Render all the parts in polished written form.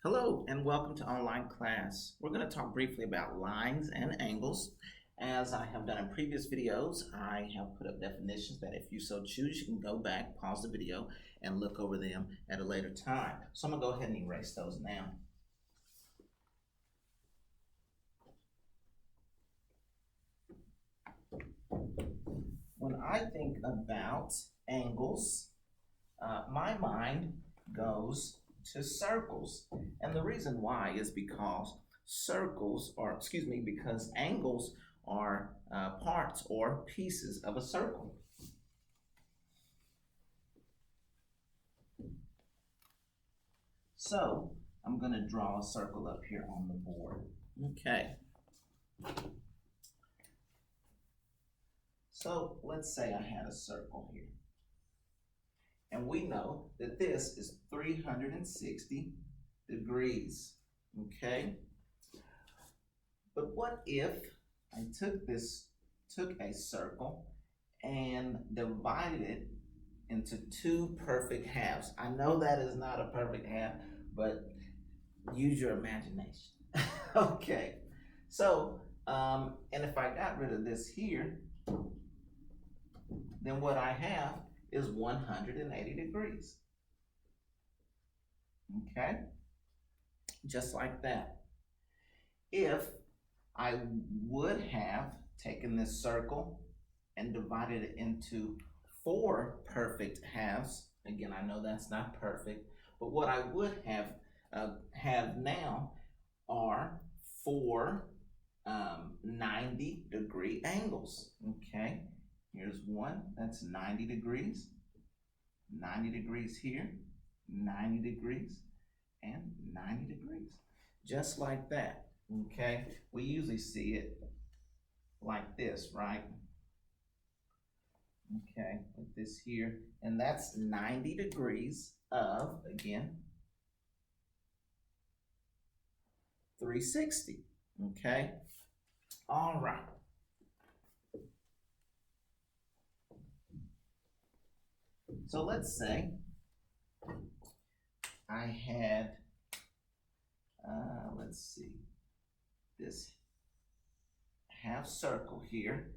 Hello and welcome to online class. We're going to talk briefly about lines and angles. As I have done in previous videos, I have put up definitions that if you so choose, you can go back, pause the video, and look over them at a later time. So I'm going to go ahead and erase those now. When I think about angles, my mind goes to circles. And the reason why is because because angles are parts or pieces of a circle. So I'm going to draw a circle up here on the board. Okay. So let's say I had a circle here. And we know that this is 360 degrees, okay? But what if I took a circle and divided it into two perfect halves? I know that is not a perfect half, but use your imagination. Okay, so, and if I got rid of this here, then what I have is 180 degrees. Okay? Just like that. If I would have taken this circle and divided it into four perfect halves, again, I know that's not perfect, but what I would have now are four 90-degree angles. Okay? Here's one, that's 90 degrees, 90 degrees here, 90 degrees, and 90 degrees. Just like that, okay? We usually see it like this, right? Okay, with this here, and that's 90 degrees of, again, 360, okay? All right. So let's say I had, let's see, this half circle here,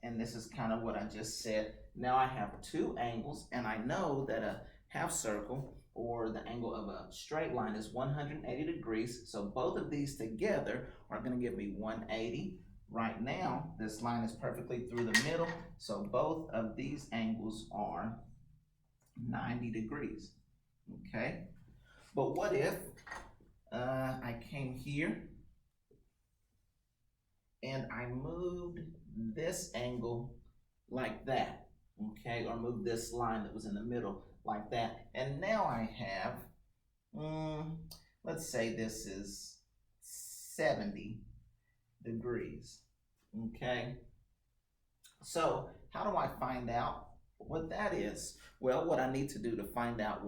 and this is kind of what I just said. Now I have two angles, and I know that a half circle or the angle of a straight line is 180 degrees, so both of these together are going to give me 180. Right now, this line is perfectly through the middle, so both of these angles are 90 degrees, okay? But what if I came here and I moved this angle like that, okay? Or moved this line that was in the middle like that. And now I have, let's say this is 70 degrees, okay? So how do I find out what that is? Well, what I need to do to find out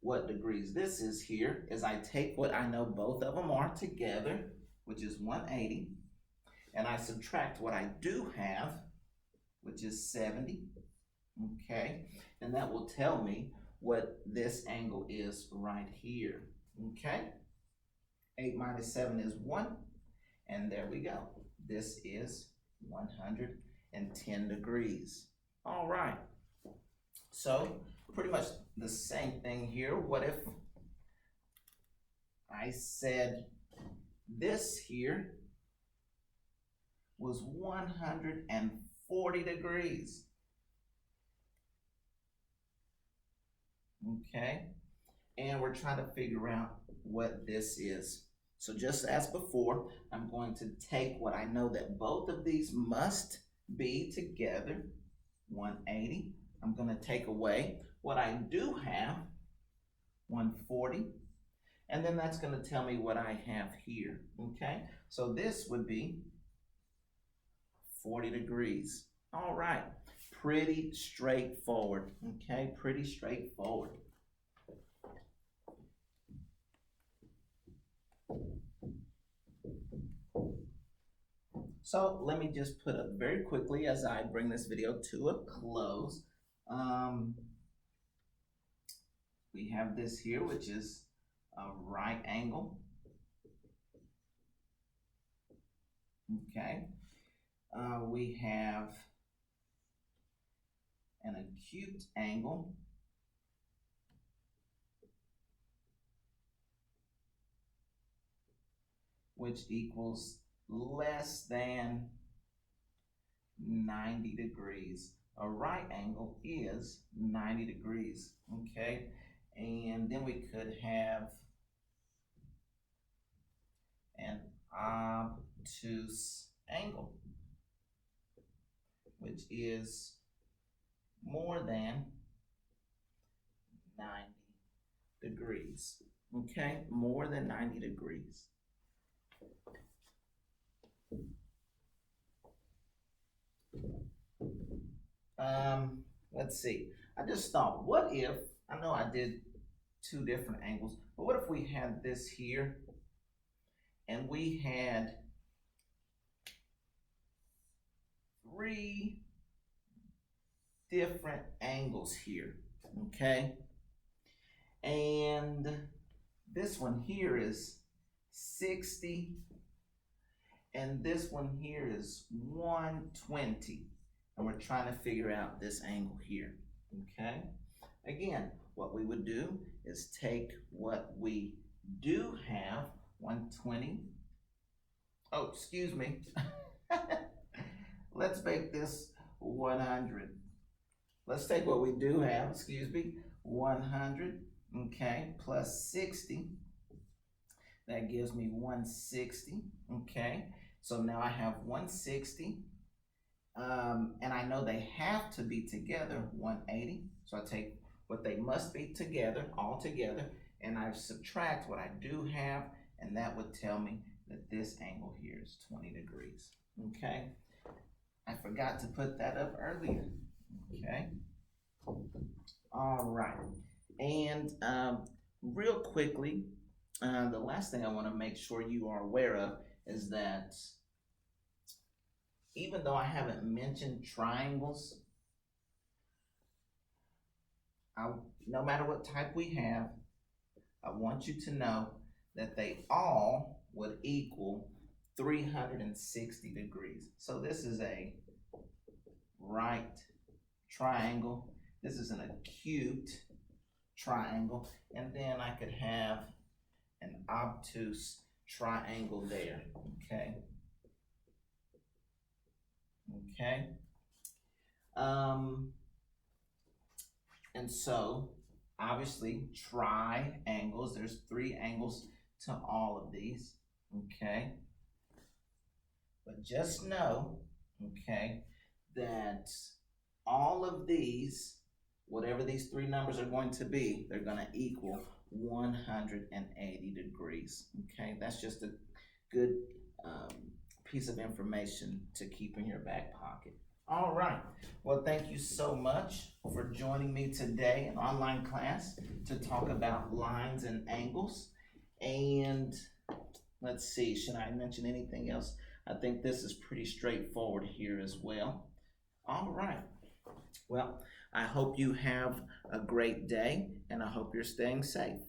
what degrees this is here is I take what I know both of them are together, which is 180, and I subtract what I do have, which is 70, okay? And that will tell me what this angle is right here, okay? 8 minus 7 is 1, and there we go. This is 110 degrees. All right, so pretty much the same thing here. What if I said this here was 140 degrees? Okay, and we're trying to figure out what this is. So just as before, I'm going to take what I know that both of these must be together, 180. I'm going to take away what I do have, 140. And then that's going to tell me what I have here, okay? So this would be 40 degrees. All right, pretty straightforward, okay? Pretty straightforward. So let me just put up very quickly as I bring this video to a close. We have this here, which is a right angle. Okay. We have an acute angle. Which equals less than 90 degrees. A right angle is 90 degrees, okay? And then we could have an obtuse angle, which is more than 90 degrees, okay? More than 90 degrees. Let's see. I just thought, what if, I know I did two different angles, but what if we had this here and we had three different angles here, okay? And this one here is 60, and this one here is 120. And we're trying to figure out this angle here, okay? Again, what we would do is take what we do have, 120. Oh, excuse me. Let's make this 100. Let's take what we do have, excuse me, 100, okay, plus 60. That gives me 160, okay? So now I have 160. And I know they have to be together, 180. So I take what they must be together, all together, and I subtract what I do have, and that would tell me that this angle here is 20 degrees, okay? I forgot to put that up earlier, okay? All right, and real quickly, the last thing I want to make sure you are aware of is that even though I haven't mentioned triangles, no matter what type we have, I want you to know that they all would equal 360 degrees. So this is a right triangle. This is an acute triangle. And then I could have an obtuse triangle there, okay? Okay. And so obviously triangles, there's three angles to all of these, okay? But just know, okay, that all of these, whatever these three numbers are going to be, they're going to equal 180 degrees, okay? That's just a good piece of information to keep in your back pocket. All right. Well, thank you so much for joining me today in online class to talk about lines and angles. And let's see, should I mention anything else? I think this is pretty straightforward here as well. All right. Well, I hope you have a great day, and I hope you're staying safe.